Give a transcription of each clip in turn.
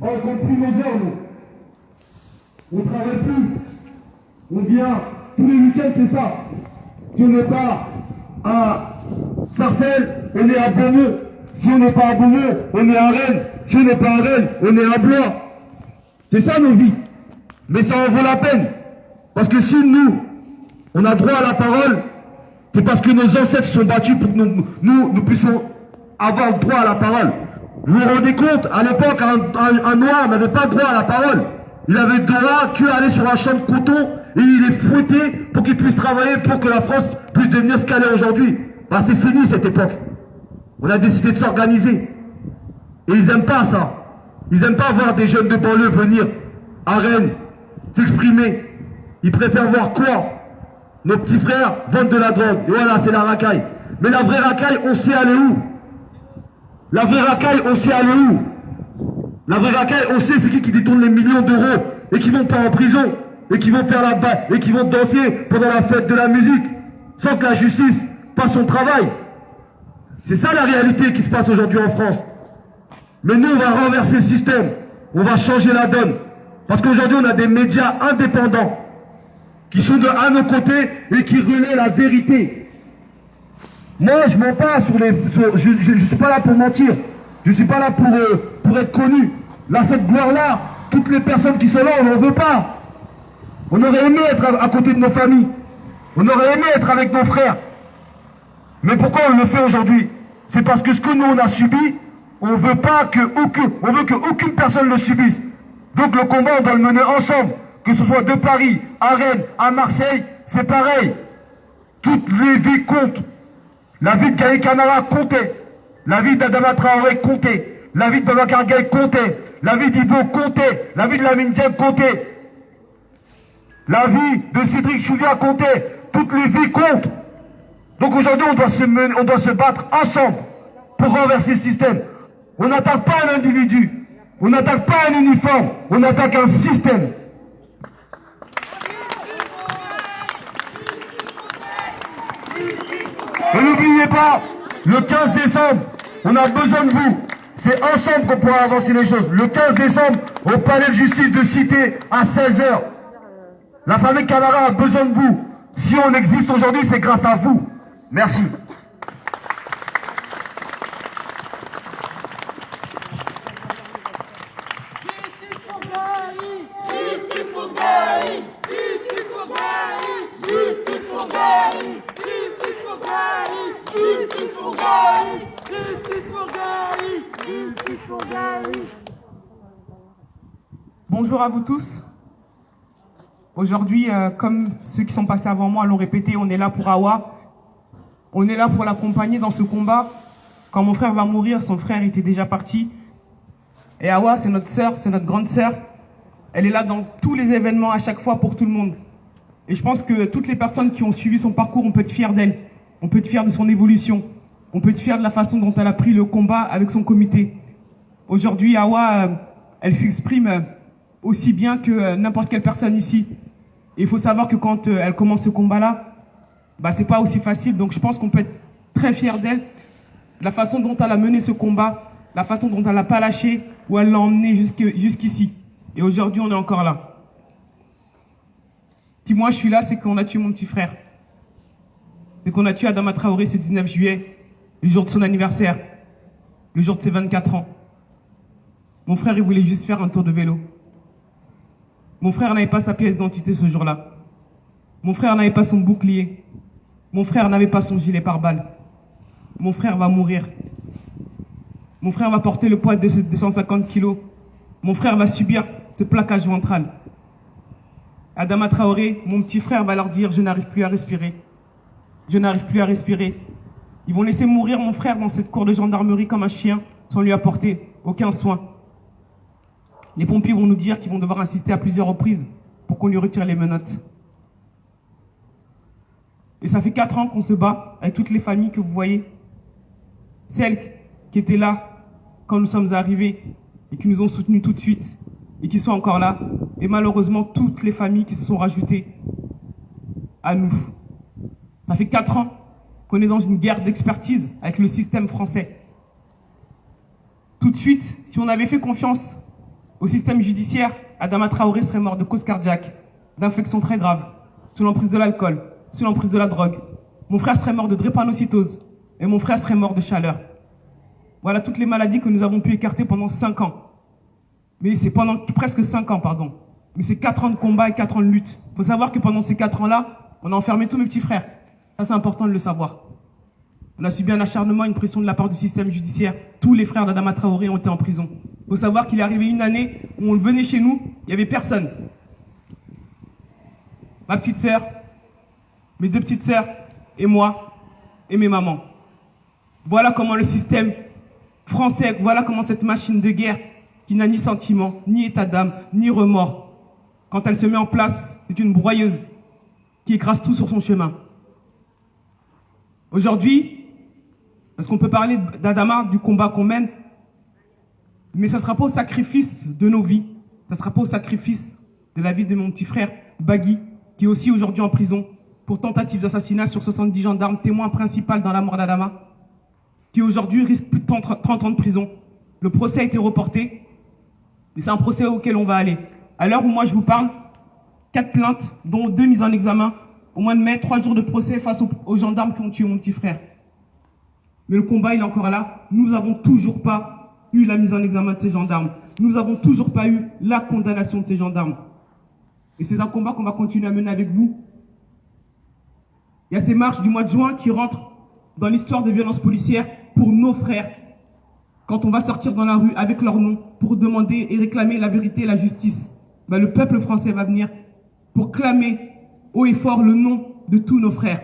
On compte plus nos heures, nous. On travaille plus. On vient tous les week-ends, c'est ça. Si on n'est pas à Sarcelles, on est à Beaumont. Si on n'est pas à Beaumont, on est à Rennes. Si on n'est pas à Rennes, on est à Blois. C'est ça nos vies. Mais ça en vaut la peine. Parce que si nous, on a droit à la parole, c'est parce que nos ancêtres se sont battus pour que nous puissions avoir droit à la parole. Vous vous rendez compte, à l'époque, un noir n'avait pas droit à la parole. Il avait droit qu'aller sur un champ de coton et il est fouetté pour qu'il puisse travailler pour que la France puisse devenir ce qu'elle est aujourd'hui. Bah, c'est fini cette époque. On a décidé de s'organiser. Et ils n'aiment pas ça. Ils n'aiment pas voir des jeunes de banlieue venir à Rennes s'exprimer. Ils préfèrent voir quoi? Nos petits frères vendent de la drogue. Et voilà, c'est la racaille. Mais la vraie racaille, on sait aller où? La vraie racaille, on sait aller où? La vraie racaille, on sait c'est qui détourne les millions d'euros et qui vont pas en prison et qui vont faire la balle et qui vont danser pendant la fête de la musique sans que la justice fasse son travail. C'est ça la réalité qui se passe aujourd'hui en France. Mais nous, on va renverser le système. On va changer la donne. Parce qu'aujourd'hui, on a des médias indépendants qui sont à nos côtés et qui relaient la vérité. Moi, je mens pas je suis pas là pour mentir. Je suis pas là pour être connu. Là, cette gloire-là, toutes les personnes qui sont là, on n'en veut pas. On aurait aimé être à côté de nos familles. On aurait aimé être avec nos frères. Mais pourquoi on le fait aujourd'hui? C'est parce que ce que nous, on a subi, on veut qu'aucune personne le subisse. Donc le combat, on doit le mener ensemble. Que ce soit de Paris, à Rennes, à Marseille, c'est pareil. Toutes les vies comptent. La vie de Gaye Camara comptait. La vie d'Adama Traoré comptait. La vie de Babacar Gaye comptait. La vie d'Ibo comptait. La vie de Lamine Dieng comptait. La vie de Cédric Chouviat comptait. Toutes les vies comptent. Donc aujourd'hui, on doit se battre ensemble pour renverser ce système. On n'attaque pas un individu. On n'attaque pas un uniforme. On attaque un système. Et n'oubliez pas, le 15 décembre, on a besoin de vous. C'est ensemble qu'on pourra avancer les choses. Le 15 décembre, au palais de justice de Cité, à 16h. La famille Camara a besoin de vous. Si on existe aujourd'hui, c'est grâce à vous. Merci. Bonjour à vous tous. Aujourd'hui, comme ceux qui sont passés avant moi l'ont répété, on est là pour Awa. On est là pour l'accompagner dans ce combat. Quand mon frère va mourir, son frère était déjà parti. Et Awa, c'est notre sœur, c'est notre grande sœur. Elle est là dans tous les événements à chaque fois pour tout le monde. Et je pense que toutes les personnes qui ont suivi son parcours, on peut être fier d'elle. On peut être fier de son évolution. On peut être fier de la façon dont elle a pris le combat avec son comité. Aujourd'hui, Awa, elle s'exprime aussi bien que n'importe quelle personne ici. Et il faut savoir que quand elle commence ce combat-là, bah, c'est pas aussi facile. Donc je pense qu'on peut être très fier d'elle. La façon dont elle a mené ce combat, la façon dont elle n'a pas lâché, où elle l'a emmené jusqu'ici. Et aujourd'hui, on est encore là. Si moi je suis là, c'est qu'on a tué mon petit frère. C'est qu'on a tué Adama Traoré ce 19 juillet, le jour de son anniversaire, le jour de ses 24 ans. Mon frère, il voulait juste faire un tour de vélo. Mon frère n'avait pas sa pièce d'identité ce jour-là. Mon frère n'avait pas son bouclier. Mon frère n'avait pas son gilet pare-balles. Mon frère va mourir. Mon frère va porter le poids de 150 kilos. Mon frère va subir ce plaquage ventral. Adama Traoré, mon petit frère, va leur dire « Je n'arrive plus à respirer. Je n'arrive plus à respirer. » Ils vont laisser mourir mon frère dans cette cour de gendarmerie comme un chien sans lui apporter aucun soin. Les pompiers vont nous dire qu'ils vont devoir insister à plusieurs reprises pour qu'on lui retire les menottes. Et ça fait 4 ans qu'on se bat avec toutes les familles que vous voyez. Celles qui étaient là quand nous sommes arrivés et qui nous ont soutenus tout de suite et qui sont encore là. Et malheureusement, toutes les familles qui se sont rajoutées à nous. Ça fait 4 ans qu'on est dans une guerre d'expertise avec le système français. Tout de suite, si on avait fait confiance Au système judiciaire, Adama Traoré serait mort de cause cardiaque, d'infections très graves, sous l'emprise de l'alcool, sous l'emprise de la drogue. Mon frère serait mort de drépanocytose et mon frère serait mort de chaleur. Voilà toutes les maladies que nous avons pu écarter pendant 5 ans. Mais c'est pendant presque 5 ans, pardon. Mais c'est 4 ans de combat et 4 ans de lutte. Il faut savoir que pendant ces 4 ans-là, on a enfermé tous mes petits frères. Ça, c'est important de le savoir. On a subi un acharnement, une pression de la part du système judiciaire. Tous les frères d'Adama Traoré ont été en prison. Il faut savoir qu'il est arrivé une année où on venait chez nous, il n'y avait personne. Ma petite sœur, mes 2 petites sœurs, et moi, et mes mamans. Voilà comment le système français, voilà comment cette machine de guerre, qui n'a ni sentiment, ni état d'âme, ni remords, quand elle se met en place, c'est une broyeuse qui écrase tout sur son chemin. Aujourd'hui, parce qu'on peut parler d'Adama, du combat qu'on mène, mais ça ne sera pas au sacrifice de nos vies, ça ne sera pas au sacrifice de la vie de mon petit frère Bagui, qui est aussi aujourd'hui en prison pour tentative d'assassinat sur 70 gendarmes, témoin principal dans la mort d'Adama, qui aujourd'hui risque plus de 30 ans de prison. Le procès a été reporté, mais c'est un procès auquel on va aller. À l'heure où moi je vous parle, 4 plaintes, dont 2 mises en examen, au mois de mai, 3 jours de procès face aux gendarmes qui ont tué mon petit frère. Mais le combat, il est encore là. Nous n'avons toujours pas eu la mise en examen de ces gendarmes. Nous n'avons toujours pas eu la condamnation de ces gendarmes. Et c'est un combat qu'on va continuer à mener avec vous. Il y a ces marches du mois de juin qui rentrent dans l'histoire des violences policières pour nos frères. Quand on va sortir dans la rue avec leur nom pour demander et réclamer la vérité et la justice, ben le peuple français va venir pour clamer haut et fort le nom de tous nos frères.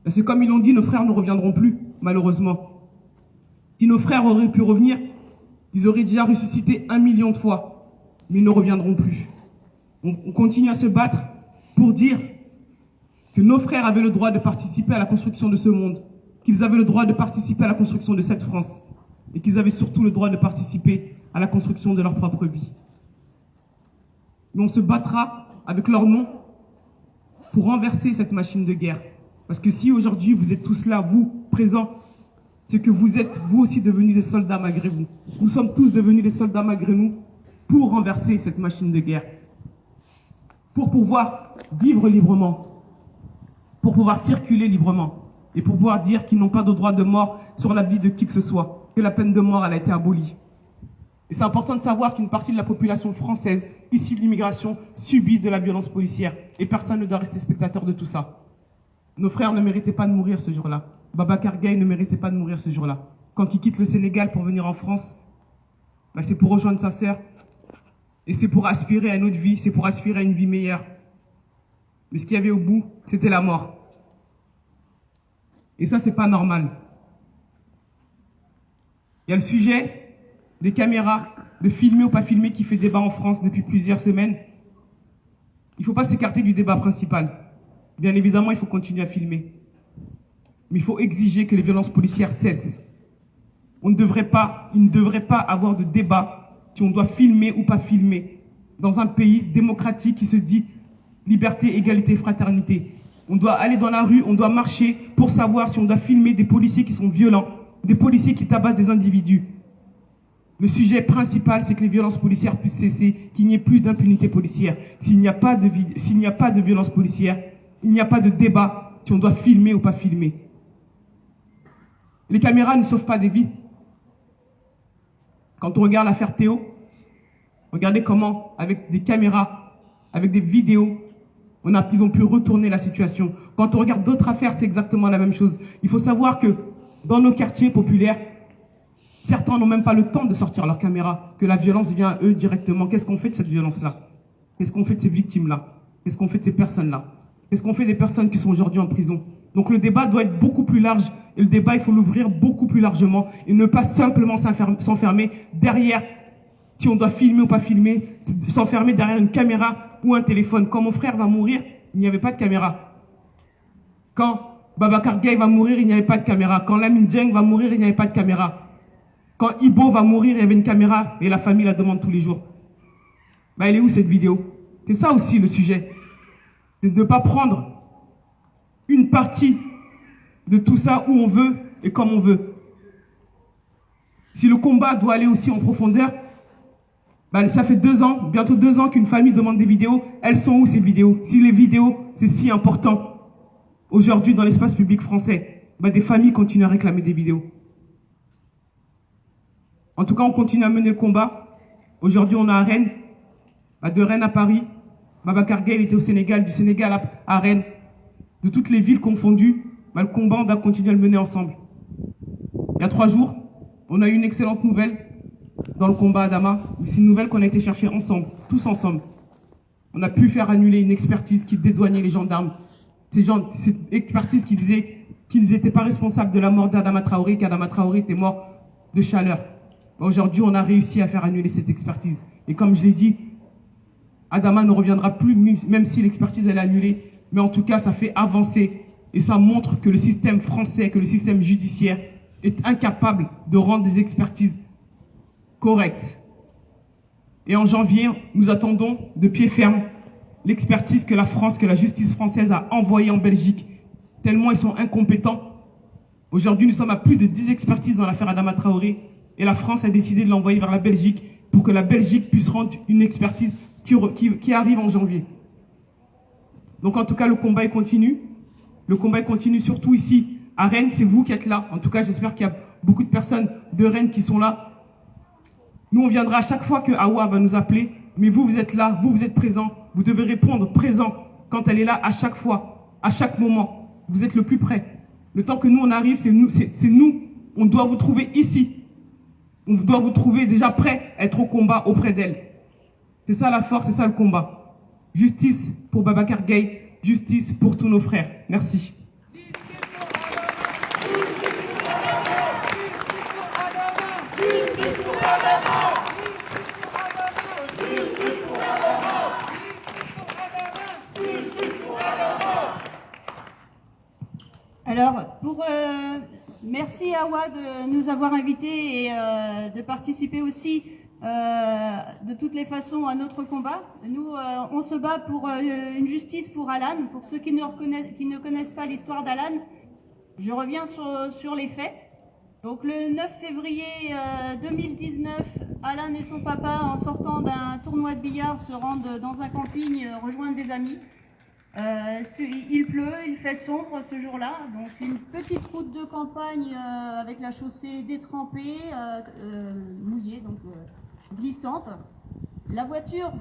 Ben c'est comme ils l'ont dit, nos frères ne reviendront plus, malheureusement. Si nos frères auraient pu revenir, ils auraient déjà ressuscité 1 million de fois, mais ils ne reviendront plus. On continue à se battre pour dire que nos frères avaient le droit de participer à la construction de ce monde, qu'ils avaient le droit de participer à la construction de cette France, et qu'ils avaient surtout le droit de participer à la construction de leur propre vie. Mais on se battra avec leur nom pour renverser cette machine de guerre. Parce que si aujourd'hui vous êtes tous là, vous, présents, c'est que vous êtes vous aussi devenus des soldats malgré vous. Nous sommes tous devenus des soldats malgré nous pour renverser cette machine de guerre. Pour pouvoir vivre librement, pour pouvoir circuler librement, et pour pouvoir dire qu'ils n'ont pas de droit de mort sur la vie de qui que ce soit, que la peine de mort elle a été abolie. Et c'est important de savoir qu'une partie de la population française, issue de l'immigration, subit de la violence policière, et personne ne doit rester spectateur de tout ça. Nos frères ne méritaient pas de mourir ce jour-là. Babacar Gaye ne méritait pas de mourir ce jour-là. Quand il quitte le Sénégal pour venir en France, ben c'est pour rejoindre sa sœur, et c'est pour aspirer à une autre vie, c'est pour aspirer à une vie meilleure. Mais ce qu'il y avait au bout, c'était la mort. Et ça, c'est pas normal. Il y a le sujet des caméras, de filmer ou pas filmer, qui fait débat en France depuis plusieurs semaines. Il ne faut pas s'écarter du débat principal. Bien évidemment, il faut continuer à filmer. Mais il faut exiger que les violences policières cessent. Il ne devrait pas avoir de débat si on doit filmer ou pas filmer dans un pays démocratique qui se dit liberté, égalité, fraternité. On doit aller dans la rue, on doit marcher pour savoir si on doit filmer des policiers qui sont violents, des policiers qui tabassent des individus. Le sujet principal, c'est que les violences policières puissent cesser, qu'il n'y ait plus d'impunité policière. S'il n'y a pas de violence policière, il n'y a pas de débat si on doit filmer ou pas filmer. Les caméras ne sauvent pas des vies. Quand on regarde l'affaire Théo, regardez comment, avec des caméras, avec des vidéos, ils ont pu retourner la situation. Quand on regarde d'autres affaires, c'est exactement la même chose. Il faut savoir que dans nos quartiers populaires, certains n'ont même pas le temps de sortir leur caméra, que la violence vient à eux directement. Qu'est-ce qu'on fait de cette violence-là? Qu'est-ce qu'on fait de ces victimes-là? Qu'est-ce qu'on fait de ces personnes-là? Qu'est-ce qu'on fait des personnes qui sont aujourd'hui en prison? Donc le débat doit être beaucoup plus large, et le débat, il faut l'ouvrir beaucoup plus largement, et ne pas simplement s'enfermer derrière, si on doit filmer ou pas filmer, s'enfermer derrière une caméra ou un téléphone. Quand mon frère va mourir, il n'y avait pas de caméra. Quand Babacar Gaye va mourir, il n'y avait pas de caméra. Quand Lamine Dieng va mourir, il n'y avait pas de caméra. Quand Ibo va mourir, il y avait une caméra, et la famille la demande tous les jours. Ben, elle est où cette vidéo? C'est ça aussi le sujet. C'est de ne pas prendre une partie de tout ça où on veut et comme on veut. Si le combat doit aller aussi en profondeur, Bah, ça fait 2 ans, bientôt 2 ans qu'une famille demande des vidéos. Elles sont où ces vidéos? Si les vidéos, c'est si important aujourd'hui dans l'espace public français, bah, des familles continuent à réclamer des vidéos. En tout cas, on continue à mener le combat. Aujourd'hui, on est à Rennes, de Rennes à Paris. Babacar Gaye était au Sénégal, du Sénégal à Rennes. De toutes les villes confondues, bah, le combat, on doit continuer à le mener ensemble. Il y a 3 jours, on a eu une excellente nouvelle dans le combat à Dama. C'est une nouvelle qu'on a été chercher ensemble, tous ensemble. On a pu faire annuler une expertise qui dédouanait les gendarmes. Cette expertise qui disait qu'ils n'étaient pas responsables de la mort d'Adama Traoré, qu'Adama Traoré était mort de chaleur. Aujourd'hui, on a réussi à faire annuler cette expertise. Et comme je l'ai dit, Adama ne reviendra plus, même si l'expertise elle est annulée. Mais en tout cas, ça fait avancer. Et ça montre que le système français, que le système judiciaire est incapable de rendre des expertises correctes. Et en janvier, nous attendons de pied ferme l'expertise que la France, que la justice française a envoyée en Belgique, tellement ils sont incompétents. Aujourd'hui, nous sommes à plus de 10 expertises dans l'affaire Adama Traoré, et la France a décidé de l'envoyer vers la Belgique pour que la Belgique puisse rendre une expertise qui arrive en janvier. Donc en tout cas, le combat continue. Le combat continue surtout ici, à Rennes, c'est vous qui êtes là. En tout cas, j'espère qu'il y a beaucoup de personnes de Rennes qui sont là. Nous, on viendra à chaque fois que Awa va nous appeler, mais vous, vous êtes là, vous êtes présents. Vous devez répondre présent quand elle est là à chaque fois, à chaque moment. Vous êtes le plus près. Le temps que nous, on arrive, c'est nous. On doit vous trouver ici. On doit vous trouver déjà prêt à être au combat auprès d'elle. C'est ça la force, c'est ça le combat. Justice pour Babacar Gaye, justice pour tous nos frères. Merci. Alors, merci Awa de nous avoir invités et de participer aussi de toutes les façons à notre combat. Nous, on se bat pour une justice pour Alan. Pour ceux qui ne connaissent pas l'histoire d'Alan, je reviens sur les faits. Donc le 9 février 2019, Alan et son papa, en sortant d'un tournoi de billard, se rendent dans un camping rejoindre des amis. Il pleut, il fait sombre ce jour-là, donc une petite route de campagne avec la chaussée détrempée, mouillée, donc glissante. La voiture,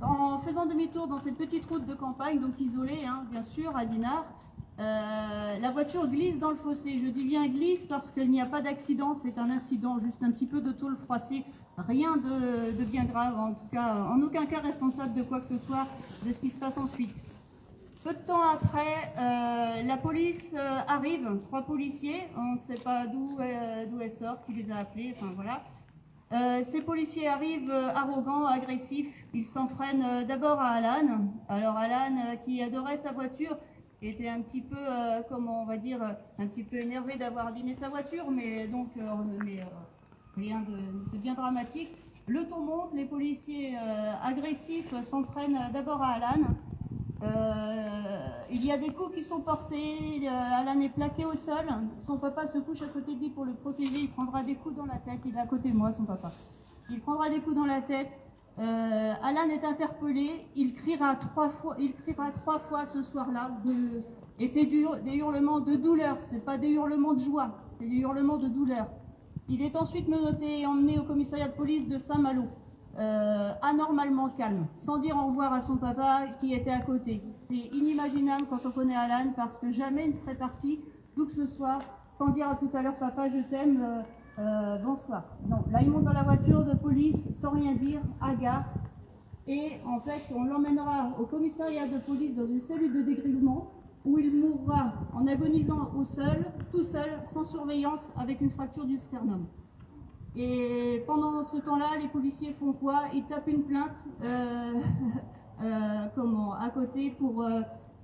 en faisant demi-tour dans cette petite route de campagne, donc isolée, hein, bien sûr, à Dinard, la voiture glisse dans le fossé. Je dis bien glisse parce qu'il n'y a pas d'accident, c'est un incident, juste un petit peu de tôle froissée. Rien de bien grave, en tout cas, en aucun cas responsable de quoi que ce soit de ce qui se passe ensuite. Peu de temps après, la police arrive, 3 policiers, on ne sait pas d'où elle sort, qui les a appelés, enfin voilà. Ces policiers arrivent arrogants, agressifs, ils s'en prennent d'abord à Alan. Alors Alan, qui adorait sa voiture, était un petit peu, comment on va dire, un petit peu énervé d'avoir abîmé sa voiture, mais donc... rien de bien dramatique. Le ton monte, les policiers agressifs s'en prennent d'abord à Alan. Il y a des coups qui sont portés, Alan est plaqué au sol, son papa se couche à côté de lui pour le protéger, il prendra des coups dans la tête, il est à côté de moi, son papa. Il prendra des coups dans la tête, Alan est interpellé, il criera 3 fois ce soir-là, et c'est des hurlements de douleur, c'est pas des hurlements de joie, c'est des hurlements de douleur. Il est ensuite menotté et emmené au commissariat de police de Saint-Malo, anormalement calme, sans dire au revoir à son papa qui était à côté. C'est inimaginable quand on connaît Alan, parce que jamais il ne serait parti, d'où que ce soit, sans dire à tout à l'heure, papa, je t'aime, bonsoir. Non, là il monte dans la voiture de police, sans rien dire, hagard, et en fait on l'emmènera au commissariat de police dans une cellule de dégrisement, où il mourra en agonisant tout seul, sans surveillance, avec une fracture du sternum. Et pendant ce temps-là, les policiers font quoi? Ils tapent une plainte à côté pour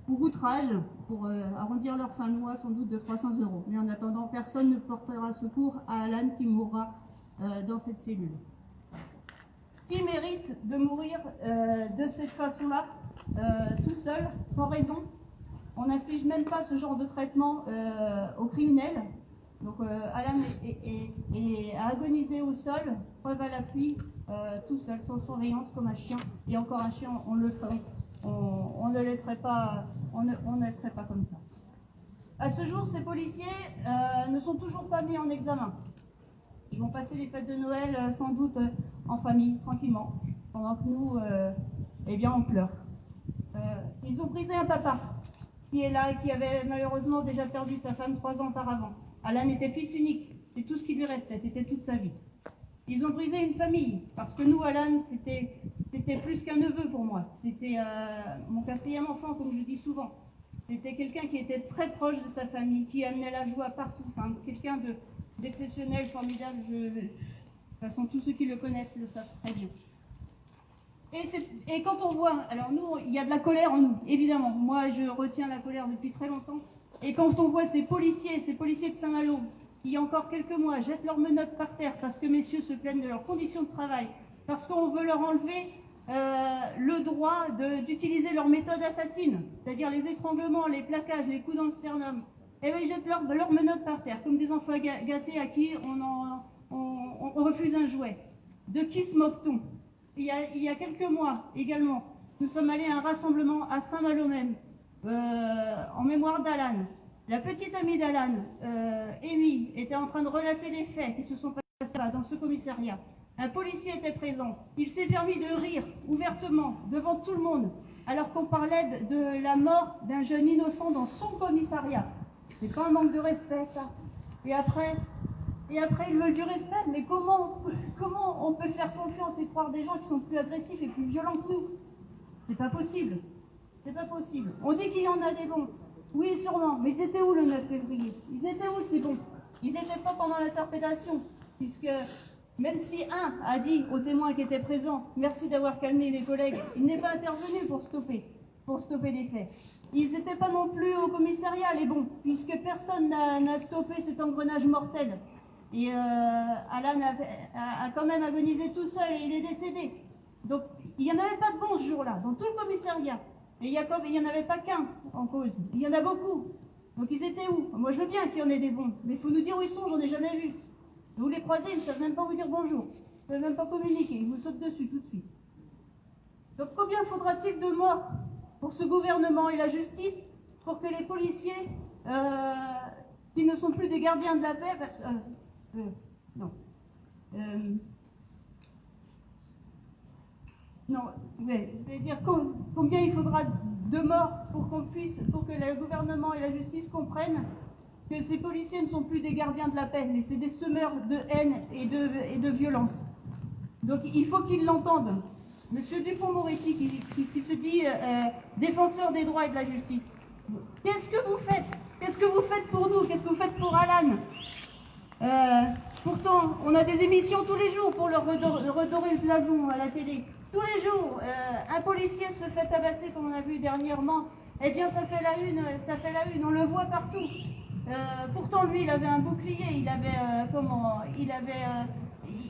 outrage, pour arrondir leur fin de mois, sans doute de 300 €. Mais en attendant, personne ne portera secours à Alan qui mourra dans cette cellule. Qui mérite de mourir de cette façon-là, tout seul, sans raison? On n'inflige même pas ce genre de traitement aux criminels. Donc Alan a agonisé au sol, preuve à l'appui, tout seul, sans surveillance, comme un chien. Et encore un chien, on le ferait. On ne laisserait pas comme ça. À ce jour, ces policiers ne sont toujours pas mis en examen. Ils vont passer les fêtes de Noël sans doute en famille, tranquillement, pendant que nous, eh bien, on pleure. Ils ont brisé un papa qui est là et qui avait malheureusement déjà perdu sa femme 3 ans auparavant. Alan était fils unique, c'est tout ce qui lui restait, c'était toute sa vie. Ils ont brisé une famille, parce que nous, Alan, c'était plus qu'un neveu pour moi. C'était mon 4e enfant, comme je dis souvent. C'était quelqu'un qui était très proche de sa famille, qui amenait la joie partout. Enfin, quelqu'un d'exceptionnel, formidable. De toute façon, tous ceux qui le connaissent le savent très bien. Et quand on voit, alors nous, il y a de la colère en nous, évidemment. Moi, je retiens la colère depuis très longtemps. Et quand on voit ces policiers de Saint-Malo, qui il y a encore quelques mois jettent leurs menottes par terre parce que messieurs se plaignent de leurs conditions de travail, parce qu'on veut leur enlever le droit d'utiliser leur méthode assassine, c'est-à-dire les étranglements, les plaquages, les coups dans le sternum, et bien ils jettent leurs menottes par terre, comme des enfants gâtés à qui on refuse un jouet. De qui se moque-t-on ? Il y a quelques mois également, nous sommes allés à un rassemblement à Saint-Malo même, en mémoire d'Alan. La petite amie d'Alan, Amy, était en train de relater les faits qui se sont passés dans ce commissariat. Un policier était présent. Il s'est permis de rire ouvertement devant tout le monde, alors qu'on parlait de la mort d'un jeune innocent dans son commissariat. C'est pas un manque de respect, ça. Et après, ils veulent du respect. Mais comment on peut faire confiance et croire des gens qui sont plus agressifs et plus violents que nous ? C'est pas possible. C'est pas possible. On dit qu'il y en a des bons. Oui, sûrement. Mais ils étaient où le 9 février ? Ils étaient où ces bons ? Ils n'étaient pas pendant l'interpellation, puisque même si un a dit aux témoins qui étaient présents « Merci d'avoir calmé mes collègues », il n'est pas intervenu pour stopper les faits. Ils n'étaient pas non plus au commissariat, les bons, puisque personne n'a stoppé cet engrenage mortel. Et Alan a quand même agonisé tout seul et il est décédé. Donc il n'y en avait pas de bons ce jour-là, dans tout le commissariat. Et il n'y en avait pas qu'un en cause, il y en a beaucoup. Donc ils étaient où ? Moi je veux bien qu'il y en ait des bons, mais il faut nous dire où ils sont, j'en ai jamais vu. Vous les croisez, ils ne savent même pas vous dire bonjour, ils ne savent même pas communiquer, ils vous sautent dessus tout de suite. Donc combien faudra-t-il de morts pour ce gouvernement et la justice pour que les policiers, qui ne sont plus des gardiens de la paix, je vais dire combien il faudra de morts pour que le gouvernement et la justice comprennent que ces policiers ne sont plus des gardiens de la paix, mais c'est des semeurs de haine et de violence. Donc il faut qu'ils l'entendent. Monsieur Dupond-Moretti, qui se dit défenseur des droits et de la justice, qu'est-ce que vous faites ? Qu'est-ce que vous faites pour nous ? Qu'est-ce que vous faites pour Alan ? Pourtant, on a des émissions tous les jours pour leur redorer le blason à la télé. Tous les jours, un policier se fait tabasser, comme on a vu dernièrement. Eh bien, ça fait la une, on le voit partout. Pourtant, lui, il avait un bouclier,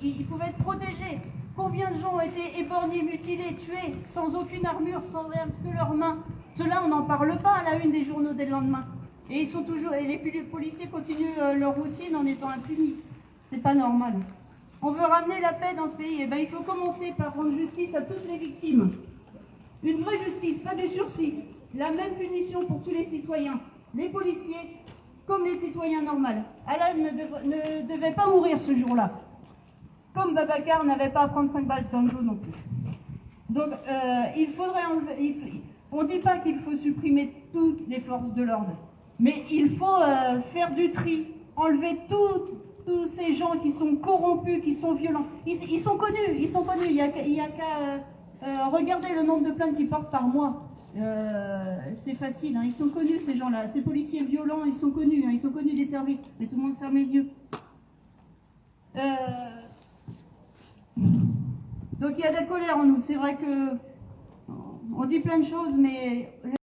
il pouvait être protégé. Combien de gens ont été éborgnés, mutilés, tués, sans aucune armure, sans rien que leurs mains ? Cela, on n'en parle pas à la une des journaux dès le lendemain. Et les policiers continuent leur routine en étant impunis. C'est pas normal. On veut ramener la paix dans ce pays. Eh bien, il faut commencer par rendre justice à toutes les victimes. Une vraie justice, pas du sursis. La même punition pour tous les citoyens, les policiers comme les citoyens normaux. Alan ne devait pas mourir ce jour-là. Comme Babacar n'avait pas à prendre 5 balles dans le dos non plus. Donc, il faudrait enlever... On ne dit pas qu'il faut supprimer toutes les forces de l'ordre, mais il faut faire du tri, enlever tous ces gens qui sont corrompus, qui sont violents. Ils sont connus. Il y a qu'à regarder le nombre de plaintes qu'ils portent par mois. C'est facile, hein. Ils sont connus ces gens-là. Ces policiers violents, ils sont connus. Hein. Ils sont connus des services. Mais tout le monde ferme les yeux. Donc il y a de la colère en nous. C'est vrai que on dit plein de choses, mais